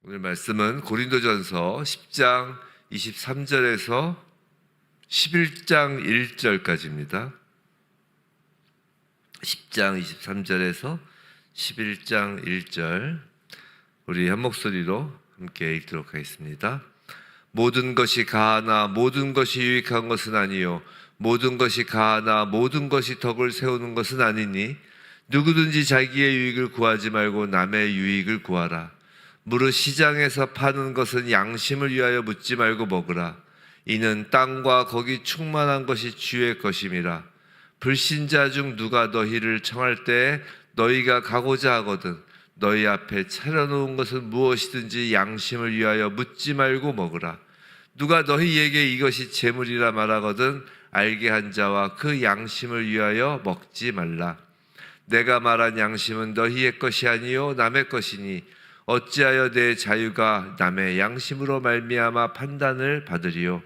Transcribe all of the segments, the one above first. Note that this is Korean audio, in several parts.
오늘 말씀은 고린도전서 10장 23절에서 11장 1절까지입니다. 10장 23절에서 11장 1절 우리 한 목소리로 함께 읽도록 하겠습니다. 모든 것이 가하나 모든 것이 유익한 것은 아니요 모든 것이 가하나 모든 것이 덕을 세우는 것은 아니니 누구든지 자기의 유익을 구하지 말고 남의 유익을 구하라. 무릇 시장에서 파는 것은 양심을 위하여 묻지 말고 먹으라. 이는 땅과 거기 충만한 것이 주의 것임이라. 불신자 중 누가 너희를 청할 때에 너희가 가고자 하거든 너희 앞에 차려놓은 것은 무엇이든지 양심을 위하여 묻지 말고 먹으라. 누가 너희에게 이것이 재물이라 말하거든 알게 한 자와 그 양심을 위하여 먹지 말라. 내가 말한 양심은 너희의 것이 아니요 남의 것이니 어찌하여 내 자유가 남의 양심으로 말미암아 판단을 받으리요.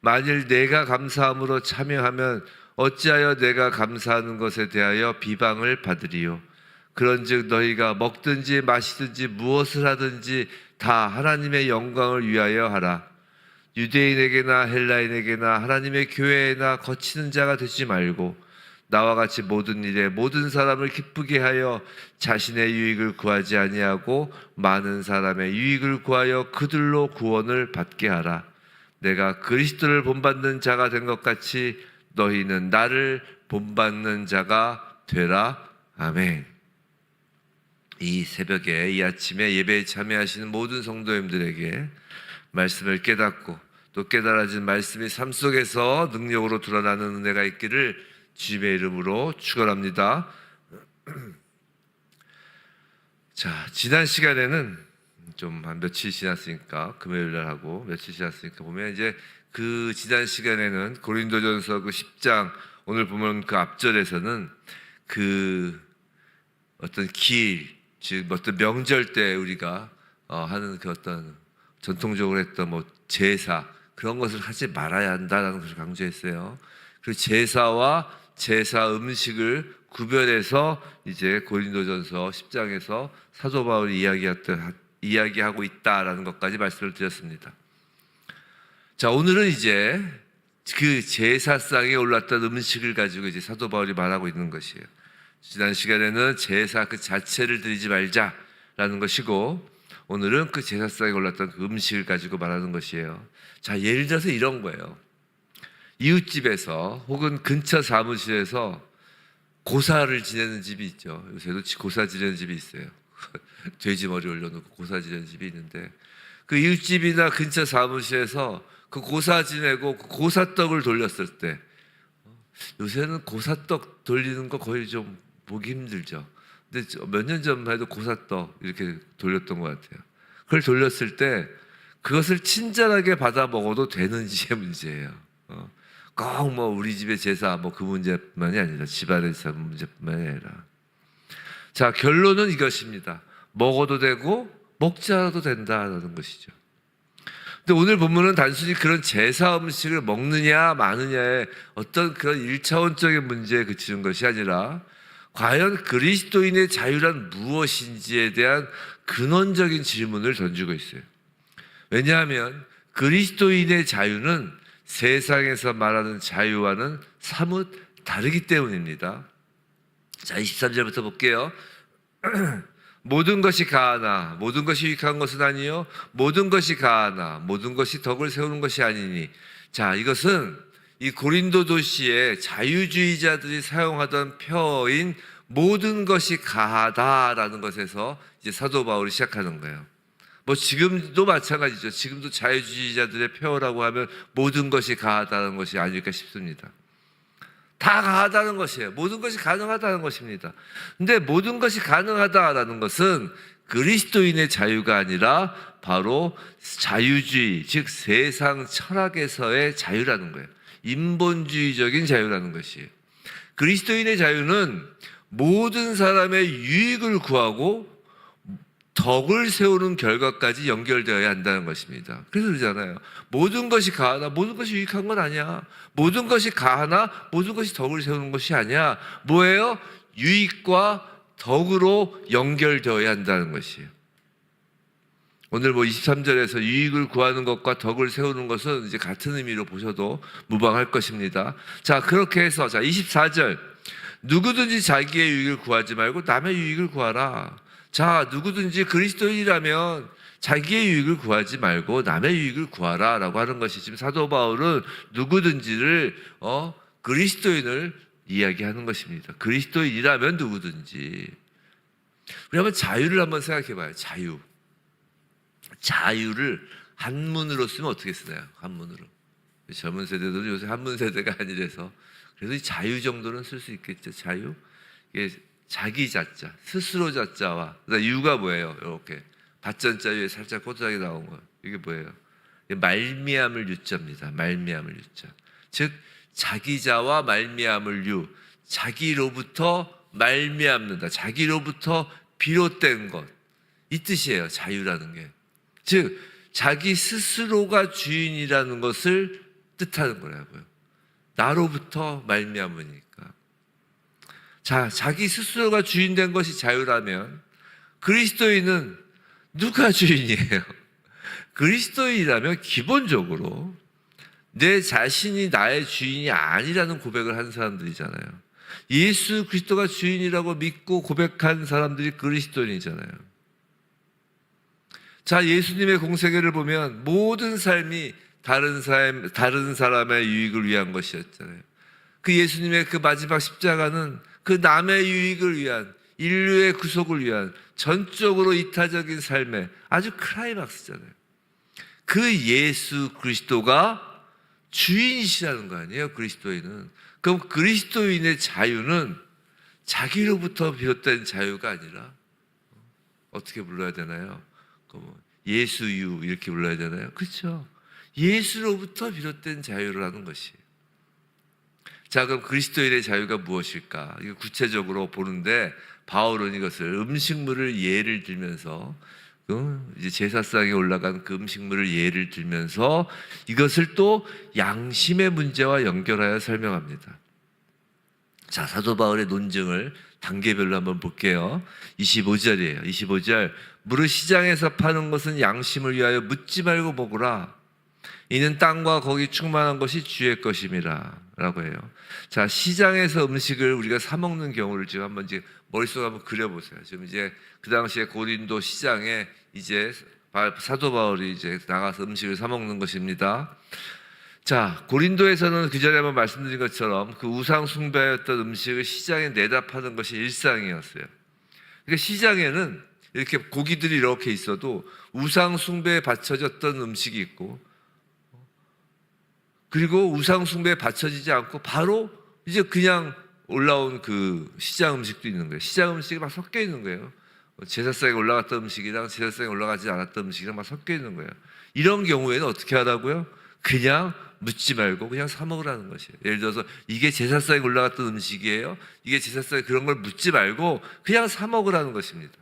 만일 내가 감사함으로 참여하면 어찌하여 내가 감사하는 것에 대하여 비방을 받으리요. 그런즉 너희가 먹든지 마시든지 무엇을 하든지 다 하나님의 영광을 위하여 하라. 유대인에게나 헬라인에게나 하나님의 교회에나 거치는 자가 되지 말고 나와 같이 모든 일에 모든 사람을 기쁘게 하여 자신의 유익을 구하지 아니하고 많은 사람의 유익을 구하여 그들로 구원을 받게 하라. 내가 그리스도를 본받는 자가 된 것 같이 너희는 나를 본받는 자가 되라. 아멘. 이 새벽에 이 아침에 예배에 참여하시는 모든 성도님들에게 말씀을 깨닫고 또 깨달아진 말씀이 삶 속에서 능력으로 드러나는 은혜가 있기를 주님의 이름으로 축원합니다. 자, 지난 시간에는 좀 한 며칠 지났으니까 금요일 날 하고 며칠 지났으니까 보면 이제 그 지난 시간에는 고린도전서 그 10장 오늘 보면 그 앞절에서는 그 어떤 길, 즉 어떤 명절 때 우리가 하는 그 어떤 전통적으로 했던 뭐 제사 그런 것을 하지 말아야 한다라는 것을 강조했어요. 그 제사와 제사 음식을 구별해서 이제 고린도전서 10장에서 사도 바울이 이야기하고 있다라는 것까지 말씀을 드렸습니다. 자, 오늘은 이제 그 제사상에 올랐던 음식을 가지고 이제 사도 바울이 말하고 있는 것이에요. 지난 시간에는 제사 그 자체를 드리지 말자라는 것이고 오늘은 그 제사상에 올랐던 그 음식을 가지고 말하는 것이에요. 자, 예를 들어서 이런 거예요. 이웃집에서 혹은 근처 사무실에서 고사를 지내는 집이 있죠. 요새도 고사 지내는 집이 있어요. 돼지 머리 올려놓고 고사 지내는 집이 있는데 그 이웃집이나 근처 사무실에서 그 고사 지내고 그 고사떡을 돌렸을 때 요새는 고사떡 돌리는 거 거의 좀 보기 힘들죠. 근데 몇 년 전만 해도 고사떡 이렇게 돌렸던 것 같아요. 그걸 돌렸을 때 그것을 친절하게 받아 먹어도 되는지의 문제예요. 꼭 뭐 우리 집의 제사 뭐 그 문제뿐만이 아니라 집안의 제사 문제뿐만이 아니라 자 결론은 이것입니다. 먹어도 되고 먹지 않아도 된다는 것이죠. 근데 오늘 본문은 단순히 그런 제사 음식을 먹느냐 마느냐의 어떤 그런 1차원적인 문제에 그치는 것이 아니라 과연 그리스도인의 자유란 무엇인지에 대한 근원적인 질문을 던지고 있어요. 왜냐하면 그리스도인의 자유는 세상에서 말하는 자유와는 사뭇 다르기 때문입니다. 자, 23절부터 볼게요. 모든 것이 가하나 모든 것이 유익한 것은 아니요 모든 것이 가하나 모든 것이 덕을 세우는 것이 아니니. 자, 이것은 이 고린도 도시의 자유주의자들이 사용하던 표어인 모든 것이 가하다라는 것에서 이제 사도 바울이 시작하는 거예요. 뭐 지금도 마찬가지죠. 지금도 자유주의자들의 표어라고 하면 모든 것이 가하다는 것이 아닐까 싶습니다. 다 가하다는 것이에요. 모든 것이 가능하다는 것입니다. 근데 모든 것이 가능하다라는 것은 그리스도인의 자유가 아니라 바로 자유주의, 즉 세상 철학에서의 자유라는 거예요. 인본주의적인 자유라는 것이에요. 그리스도인의 자유는 모든 사람의 유익을 구하고 덕을 세우는 결과까지 연결되어야 한다는 것입니다. 그래서 그러잖아요. 모든 것이 가하나 모든 것이 유익한 건 아니야. 모든 것이 가하나 모든 것이 덕을 세우는 것이 아니야. 뭐예요? 유익과 덕으로 연결되어야 한다는 것이에요. 오늘 23절에서 유익을 구하는 것과 덕을 세우는 것은 이제 같은 의미로 보셔도 무방할 것입니다. 자, 그렇게 해서 24절 누구든지 자기의 유익을 구하지 말고 남의 유익을 구하라. 자, 누구든지 그리스도인이라면 자기의 유익을 구하지 말고 남의 유익을 구하라 라고 하는 것이 지금 사도 바울은 누구든지를 그리스도인을 이야기하는 것입니다. 그리스도인이라면 누구든지. 우리 한번 자유를 한번 생각해 봐요. 자유를 한문으로 쓰면 어떻게 쓰나요? 한문으로. 젊은 세대들은 요새 한문 세대가 아니라서 그래도 이 자유 정도는 쓸 수 있겠죠. 자유. 이게 자기 자자, 스스로 자자와 유가 뭐예요? 이렇게 밭전자 위에 살짝 꼬투하게 나온 거. 이게 뭐예요? 말미암을 유자입니다. 말미암을 유자. 즉 자기자와 말미암을 유. 자기로부터 말미암는다. 자기로부터 비롯된 것. 이 뜻이에요. 자유라는 게. 즉 자기 스스로가 주인이라는 것을 뜻하는 거라고요. 나로부터 말미암으니까. 자, 자기 스스로가 주인된 것이 자유라면 그리스도인은 누가 주인이에요? 그리스도인이라면 기본적으로 내 자신이 나의 주인이 아니라는 고백을 한 사람들이잖아요. 예수 그리스도가 주인이라고 믿고 고백한 사람들이 그리스도인이잖아요. 자, 예수님의 공생애를 보면 모든 삶이 다른 사람의 유익을 위한 것이었잖아요. 그 예수님의 그 마지막 십자가는 그 남의 유익을 위한, 인류의 구속을 위한 전적으로 이타적인 삶의 아주 클라이막스잖아요. 그 예수 그리스도가 주인이시라는 거 아니에요, 그리스도인은. 그럼 그리스도인의 자유는 자기로부터 비롯된 자유가 아니라 어떻게 불러야 되나요? 예수유 이렇게 불러야 되나요? 그렇죠. 예수로부터 비롯된 자유라는 것이에요. 자, 그럼 그리스도인의 자유가 무엇일까? 이거 구체적으로 보는데 바울은 이것을 음식물을 예를 들면서 이제 제사상에 올라간 그 음식물을 예를 들면서 이것을 또 양심의 문제와 연결하여 설명합니다. 자, 사도 바울의 논증을 단계별로 한번 볼게요. 25절이에요. 25절. 무릇 시장에서 파는 것은 양심을 위하여 묻지 말고 먹으라. 이는 땅과 거기 충만한 것이 주의 것임이라 라고 해요. 자, 시장에서 음식을 우리가 사 먹는 경우를 지금 한번 이제 머릿속에 한번 그려보세요. 지금 이제 그 당시에 고린도 시장에 이제 사도 바울이 이제 나가서 음식을 사 먹는 것입니다. 자, 고린도에서는 그 전에 한번 말씀드린 것처럼 그 우상 숭배였던 음식을 시장에 내다 파는 것이 일상이었어요. 그러니까 시장에는 이렇게 고기들이 이렇게 있어도 우상 숭배에 바쳐졌던 음식이 있고, 그리고 우상 숭배에 바쳐지지 않고 바로 이제 그냥 올라온 그 시장 음식도 있는 거예요. 시장 음식이 막 섞여 있는 거예요. 제사상에 올라갔던 음식이랑 제사상에 올라가지 않았던 음식이랑 막 섞여 있는 거예요. 이런 경우에는 어떻게 하라고요? 그냥 묻지 말고 그냥 사 먹으라는 것이에요. 예를 들어서 이게 제사상에 올라갔던 음식이에요. 이게 제사상에 그런 걸 묻지 말고 그냥 사 먹으라는 것입니다.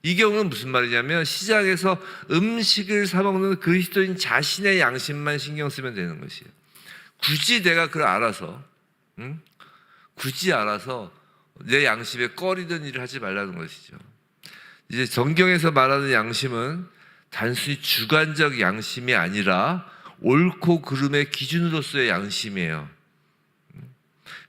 이 경우는 무슨 말이냐면 시장에서 음식을 사 먹는 그리스도인 자신의 양심만 신경 쓰면 되는 것이에요. 굳이 내가 그걸 알아서 굳이 알아서 내 양심에 꺼리던 일을 하지 말라는 것이죠. 이제 정경에서 말하는 양심은 단순히 주관적 양심이 아니라 옳고 그름의 기준으로서의 양심이에요.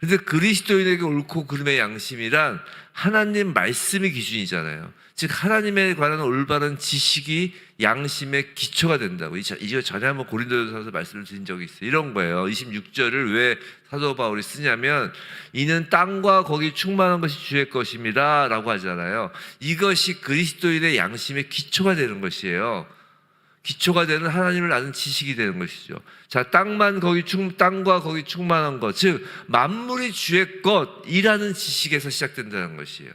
그런데 그리스도인에게 옳고 그름의 양심이란 하나님 말씀이 기준이잖아요. 즉 하나님에 관한 올바른 지식이 양심의 기초가 된다고. 이거 전에 한번 고린도전서에서 말씀을 드린 적이 있어요. 이런 거예요. 26절을 왜 사도 바울이 쓰냐면 이는 땅과 거기 충만한 것이 주의 것입니다 라고 하잖아요. 이것이 그리스도인의 양심의 기초가 되는 것이에요. 기초가 되는 하나님을 아는 지식이 되는 것이죠. 자, 땅과 거기 충만한 것, 즉 만물이 주의 것이라는 지식에서 시작된다는 것이에요.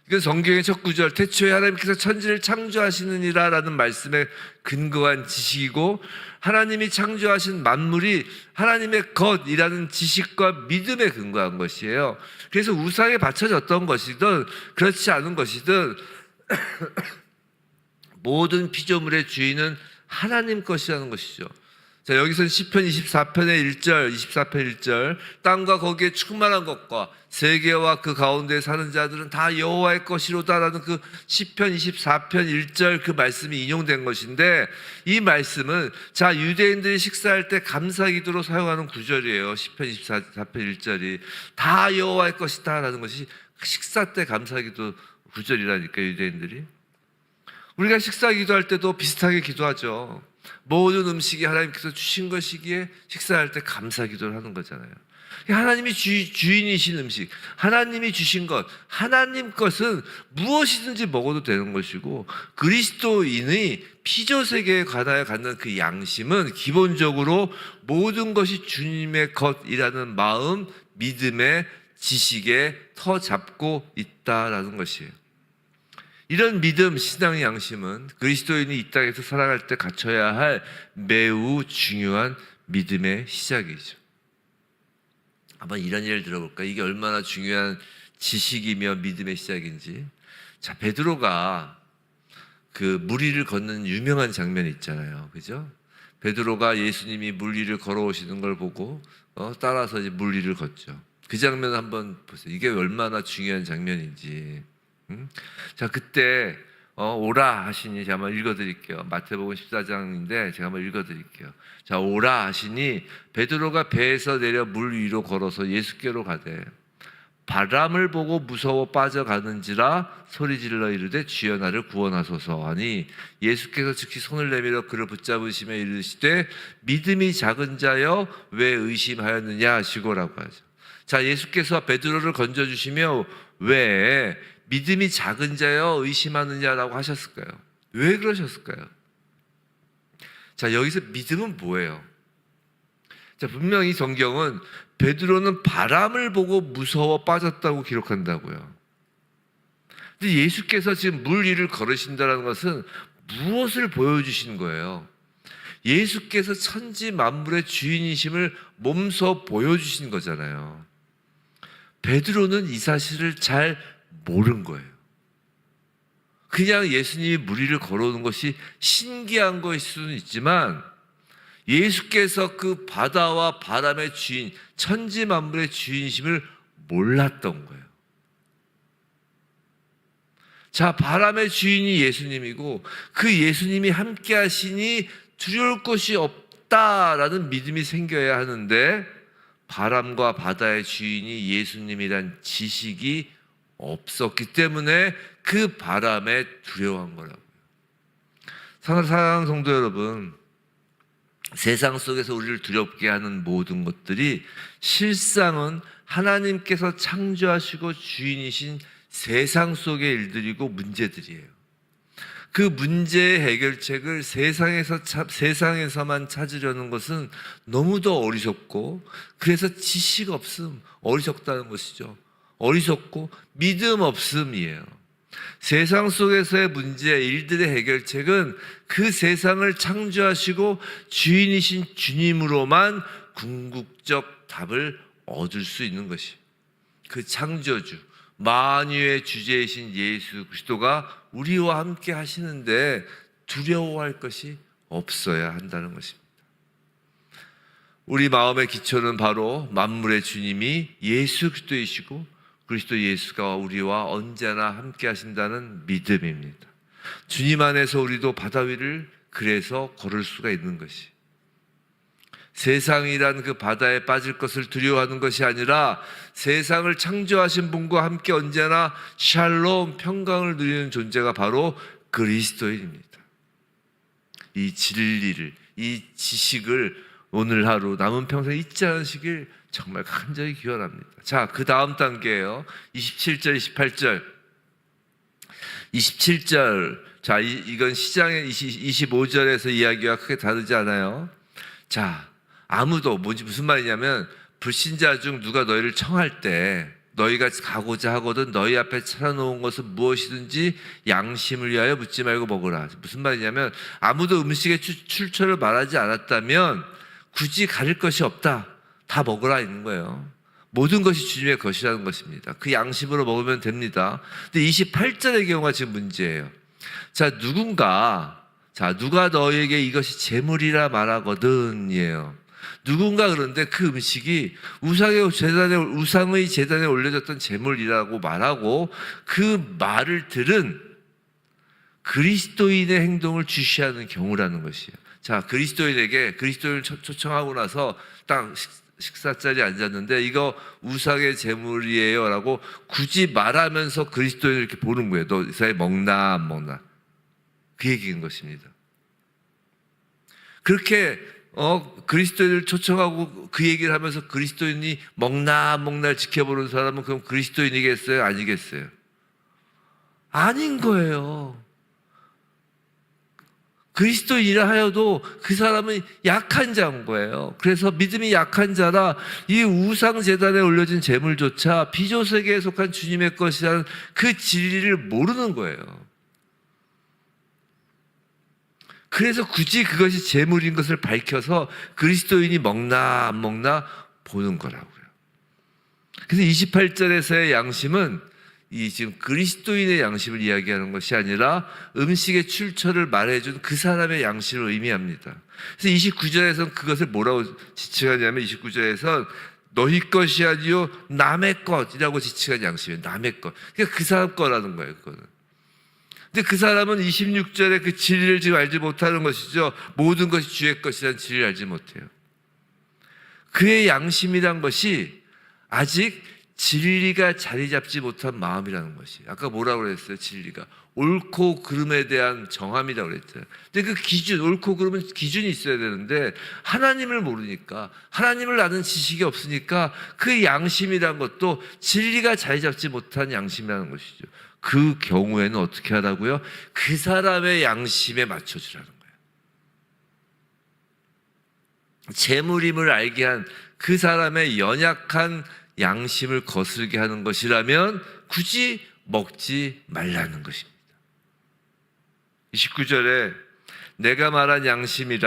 이건 성경의 첫 구절, 태초에 하나님께서 천지를 창조하시느니라 라는 말씀에 근거한 지식이고, 하나님이 창조하신 만물이 하나님의 것이라는 지식과 믿음에 근거한 것이에요. 그래서 우상에 바쳐졌던 것이든 그렇지 않은 것이든 모든 피조물의 주인은 하나님 것이라는 것이죠. 자, 여기서는 시편 24편의 1절, 24편 1절, 땅과 거기에 충만한 것과 세계와 그 가운데 사는 자들은 다 여호와의 것이로다라는 그 시편 24편 1절 그 말씀이 인용된 것인데, 이 말씀은 자, 유대인들이 식사할 때 감사기도로 사용하는 구절이에요. 시편 24편 1절이 다 여호와의 것이다라는 것이 식사 때 감사기도 구절이라니까. 유대인들이 우리가 식사 기도할 때도 비슷하게 기도하죠. 모든 음식이 하나님께서 주신 것이기에 식사할 때 감사 기도를 하는 거잖아요. 하나님이 주인이신 음식, 하나님이 주신 것, 하나님 것은 무엇이든지 먹어도 되는 것이고, 그리스도인의 피조세계에 관하여 갖는 그 양심은 기본적으로 모든 것이 주님의 것이라는 마음, 믿음의 지식에 터 잡고 있다라는 것이에요. 이런 믿음, 신앙의 양심은 그리스도인이 이 땅에서 살아갈 때 갖춰야 할 매우 중요한 믿음의 시작이죠. 한번 이런 예를 들어볼까? 이게 얼마나 중요한 지식이며 믿음의 시작인지. 자, 베드로가 그 물 위를 걷는 유명한 장면이 있잖아요. 그죠? 베드로가 예수님이 물 위를 걸어오시는 걸 보고 따라서 이제 물 위를 걷죠. 그 장면 한번 보세요. 이게 얼마나 중요한 장면인지. 자, 그때 오라 하시니, 제가 한번 읽어드릴게요. 마태복음 14장인데 제가 한번 읽어드릴게요. 자, 오라 하시니 베드로가 배에서 내려 물 위로 걸어서 예수께로 가되 바람을 보고 무서워 빠져가는지라 소리질러 이르되 주여 나를 구원하소서 하니, 예수께서 즉시 손을 내밀어 그를 붙잡으시며 이르시되 믿음이 작은 자여 왜 의심하였느냐 하시고라고 하죠. 자, 예수께서 베드로를 건져주시며 왜 믿음이 작은 자여 의심하느냐라고 하셨을까요? 왜 그러셨을까요? 자, 여기서 믿음은 뭐예요? 자, 분명히 성경은 베드로는 바람을 보고 무서워 빠졌다고 기록한다고요. 근데 예수께서 지금 물 위를 걸으신다는 것은 무엇을 보여주신 거예요? 예수께서 천지 만물의 주인이심을 몸소 보여주신 거잖아요. 베드로는 이 사실을 잘 모른 거예요. 그냥 예수님이 물 위를 걸어오는 것이 신기한 것일 수는 있지만, 예수께서 그 바다와 바람의 주인, 천지 만물의 주인심을 몰랐던 거예요. 자, 바람의 주인이 예수님이고 그 예수님이 함께 하시니 두려울 것이 없다라는 믿음이 생겨야 하는데, 바람과 바다의 주인이 예수님이란 지식이 없었기 때문에 그 바람에 두려워한 거라고요. 사랑하는 성도 여러분, 세상 속에서 우리를 두렵게 하는 모든 것들이 실상은 하나님께서 창조하시고 주인이신 세상 속의 일들이고 문제들이에요. 그 문제의 해결책을 세상에서만 찾으려는 것은 너무도 어리석고, 그래서 지식 없음, 어리석다는 것이죠. 어리석고 믿음 없음이에요. 세상 속에서의 문제, 일들의 해결책은 그 세상을 창조하시고 주인이신 주님으로만 궁극적 답을 얻을 수 있는 것이, 그 창조주, 만유의 주제이신 예수 그리스도가 우리와 함께 하시는데 두려워할 것이 없어야 한다는 것입니다. 우리 마음의 기초는 바로 만물의 주님이 예수 그리스도이시고 그리스도 예수가 우리와 언제나 함께 하신다는 믿음입니다. 주님 안에서 우리도 바다 위를 그래서 걸을 수가 있는 것이, 세상이란 그 바다에 빠질 것을 두려워하는 것이 아니라 세상을 창조하신 분과 함께 언제나 샬롬, 평강을 누리는 존재가 바로 그리스도인입니다. 이 진리를, 이 지식을 오늘 하루 남은 평생 잊지 않으시길 정말 간절히 기원합니다. 자, 그 다음 단계예요. 27절, 28절. 27절. 자, 이건 시장의 25절에서 이야기와 크게 다르지 않아요. 자, 아무도, 무슨 말이냐면, 불신자 중 누가 너희를 청할 때 너희가 가고자 하거든 너희 앞에 차려놓은 것은 무엇이든지 양심을 위하여 묻지 말고 먹으라. 무슨 말이냐면, 아무도 음식의 출처를 말하지 않았다면 굳이 가릴 것이 없다, 다 먹으라 있는 거예요. 모든 것이 주님의 것이라는 것입니다. 그 양심으로 먹으면 됩니다. 근데 28절의 경우가 지금 문제예요. 자, 누군가 자, 누가 너에게 이것이 재물이라 말하거든이에요. 누군가 그런데 그 음식이 우상의 제단에 올려졌던 재물이라고 말하고 그 말을 들은 그리스도인의 행동을 주시하는 경우라는 것이에요. 자, 그리스도인을 초청하고 나서 딱 식사 자리에 앉았는데 이거 우상의 제물이에요 라고 굳이 말하면서 그리스도인을 이렇게 보는 거예요. 너 이 사이 먹나 안 먹나, 그 얘기인 것입니다. 그렇게 그리스도인을 초청하고 그 얘기를 하면서 그리스도인이 먹나 안 먹나를 지켜보는 사람은 그럼 그리스도인이겠어요? 아니겠어요? 아닌 거예요. 그리스도인이라 하여도 그 사람은 약한 자인 거예요. 그래서 믿음이 약한 자라 이 우상 제단에 올려진 제물조차 비조세계에 속한 주님의 것이라는 그 진리를 모르는 거예요. 그래서 굳이 그것이 제물인 것을 밝혀서 그리스도인이 먹나 안 먹나 보는 거라고요. 그래서 28절에서의 양심은 이 지금 그리스도인의 양심을 이야기하는 것이 아니라 음식의 출처를 말해준 그 사람의 양심을 의미합니다. 그래서 29절에서는 그것을 뭐라고 지칭하냐면 29절에서는 너희 것이 아니요 남의 것이라고 지칭한 양심이에요. 남의 것. 그러니까 그 사람 거라는 거예요. 그거는. 근데 그 사람은 26절에 그 진리를 지금 알지 못하는 것이죠. 모든 것이 주의 것이라는 진리를 알지 못해요. 그의 양심이란 것이 아직 진리가 자리 잡지 못한 마음이라는 것이. 아까 뭐라고 그랬어요? 진리가 옳고 그름에 대한 정함이라고 그랬잖아요. 근데 그 기준, 옳고 그름은 기준이 있어야 되는데 하나님을 모르니까, 하나님을 아는 지식이 없으니까 그 양심이란 것도 진리가 자리 잡지 못한 양심이라는 것이죠. 그 경우에는 어떻게 하라고요? 그 사람의 양심에 맞춰주라는 거예요. 재물임을 알게 한 그 사람의 연약한 양심을 거스르게 하는 것이라면 굳이 먹지 말라는 것입니다. 29절에 내가 말한 양심은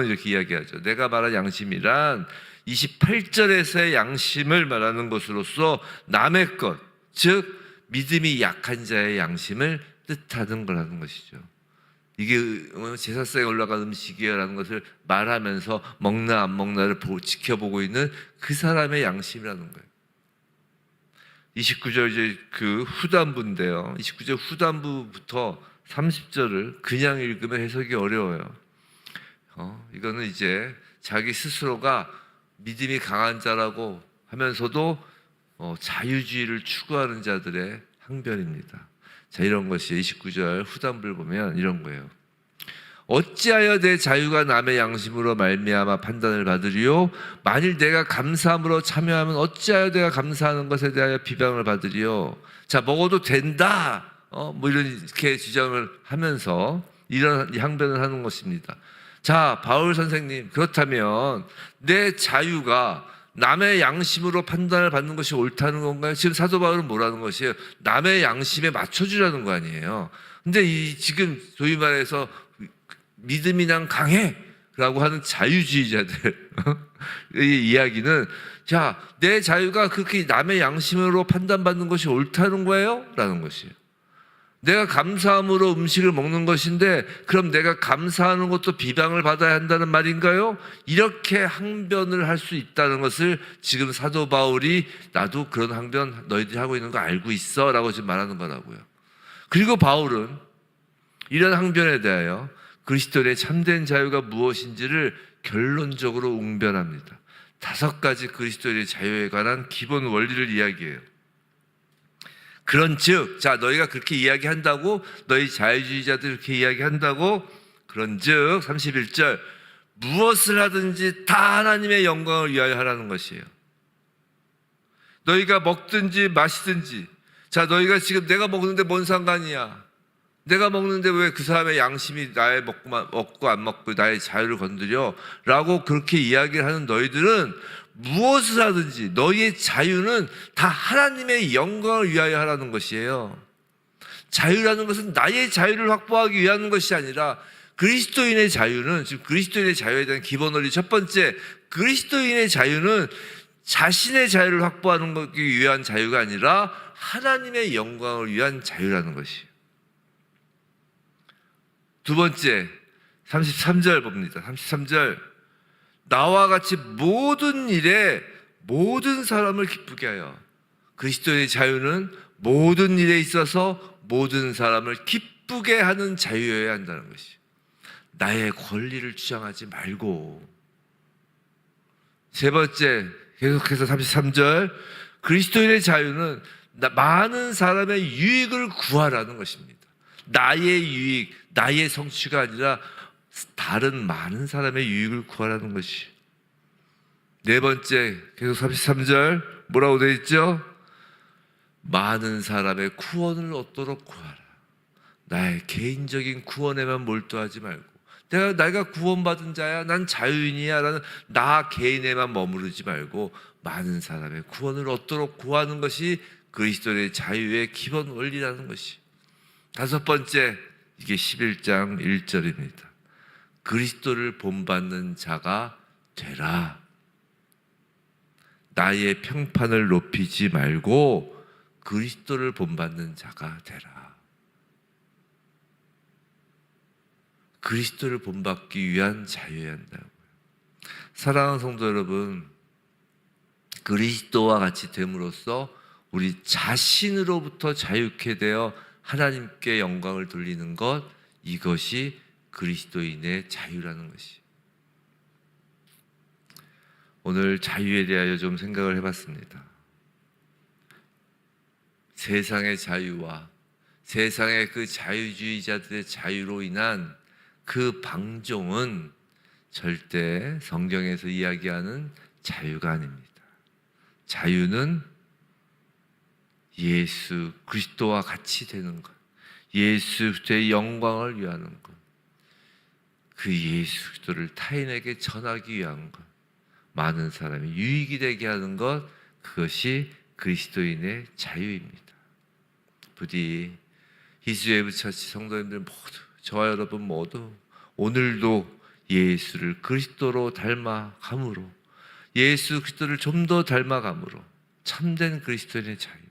이렇게 이야기하죠. 내가 말한 양심이란 28절에서의 양심을 말하는 것으로서 남의 것, 즉 믿음이 약한 자의 양심을 뜻하는 거라는 것이죠. 이게 제사상에 올라간 음식이라는 것을 말하면서 먹나 안 먹나를 지켜보고 있는 그 사람의 양심이라는 거예요. 29절 이제 그 후단부인데요. 29절 후단부부터 30절을 그냥 읽으면 해석이 어려워요. 이거는 이제 자기 스스로가 믿음이 강한 자라고 하면서도 자유주의를 추구하는 자들의 항변입니다. 자, 이런 것이 29절 후단부를 보면 이런 거예요. 어찌하여 내 자유가 남의 양심으로 말미암아 판단을 받으리요? 만일 내가 감사함으로 참여하면 어찌하여 내가 감사하는 것에 대하여 비방을 받으리요? 자, 먹어도 된다. 뭐 이렇게 주장을 하면서 이런 항변을 하는 것입니다. 자, 바울 선생님, 그렇다면 내 자유가 남의 양심으로 판단을 받는 것이 옳다는 건가요? 지금 사도 바울은 뭐라는 것이에요? 남의 양심에 맞춰주라는 거 아니에요. 근데 지금 소위 말해서 믿음이 난 강해 라고 하는 자유주의자들의 이야기는, 자, 내 자유가 그렇게 남의 양심으로 판단받는 것이 옳다는 거예요? 라는 것이에요. 내가 감사함으로 음식을 먹는 것인데 그럼 내가 감사하는 것도 비방을 받아야 한다는 말인가요? 이렇게 항변을 할 수 있다는 것을 지금 사도 바울이 나도 그런 항변 너희들이 하고 있는 거 알고 있어 라고 지금 말하는 거라고요. 그리고 바울은 이런 항변에 대하여 그리스도의 참된 자유가 무엇인지를 결론적으로 웅변합니다. 5가지 그리스도의 자유에 관한 기본 원리를 이야기해요. 그런즉, 자, 너희가 그렇게 이야기한다고, 너희 자유주의자들 그렇게 이야기한다고, 그런즉 31절 무엇을 하든지 다 하나님의 영광을 위하여 하라는 것이에요. 너희가 먹든지 마시든지, 자, 너희가 지금 내가 먹는데 뭔 상관이야? 내가 먹는데 왜 그 사람의 양심이 나의 먹고 안 먹고 나의 자유를 건드려? 라고 그렇게 이야기를 하는 너희들은 무엇을 하든지 너희의 자유는 다 하나님의 영광을 위하여 하라는 것이에요. 자유라는 것은 나의 자유를 확보하기 위한 것이 아니라 그리스도인의 자유는, 지금 그리스도인의 자유에 대한 기본 원리 첫 번째, 그리스도인의 자유는 자신의 자유를 확보하는 기 위한 자유가 아니라 하나님의 영광을 위한 자유라는 것이에요. 두 번째 33절 봅니다. 33절 나와 같이 모든 일에 모든 사람을 기쁘게 하여. 그리스도의 자유는 모든 일에 있어서 모든 사람을 기쁘게 하는 자유여야 한다는 것이. 나의 권리를 주장하지 말고. 세 번째 계속해서 33절 그리스도인의 자유는 많은 사람의 유익을 구하라는 것입니다. 나의 유익, 나의 성취가 아니라 다른 많은 사람의 유익을 구하라는 것이. 네 번째 계속 33절 뭐라고 되어 있죠? 많은 사람의 구원을 얻도록 구하라. 나의 개인적인 구원에만 몰두하지 말고 내가 구원받은 자야, 난 자유인이야 라는 나 개인에만 머무르지 말고 많은 사람의 구원을 얻도록 구하는 것이 그리스도의 자유의 기본 원리라는 것이. 다섯 번째, 이게 11장 1절입니다. 그리스도를 본받는 자가 되라. 나의 평판을 높이지 말고 그리스도를 본받는 자가 되라. 그리스도를 본받기 위한 자유여야 한다고요. 사랑하는 성도 여러분, 그리스도와 같이 됨으로써 우리 자신으로부터 자유케 되어 하나님께 영광을 돌리는 것, 이것이 그리스도인의 자유라는 것이. 오늘 자유에 대하여 좀 생각을 해봤습니다. 세상의 자유와 세상의 그 자유주의자들의 자유로 인한 그 방종은 절대 성경에서 이야기하는 자유가 아닙니다. 자유는 예수 그리스도와 같이 되는 것, 예수 그리스도의 영광을 위하는 것, 그 예수 그리스도를 타인에게 전하기 위한 것, 많은 사람이 유익이 되게 하는 것, 그것이 그리스도인의 자유입니다. 부디 히즈웨이브 처치 성도님들 모두, 저와 여러분 모두 오늘도 예수를 그리스도로 닮아감으로, 예수 그리스도를 좀 더 닮아감으로 참된 그리스도인의 자유,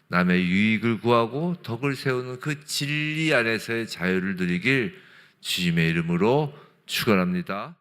남의 유익을 구하고 덕을 세우는 그 진리 안에서의 자유를 누리길 주님의 이름으로 축원합니다.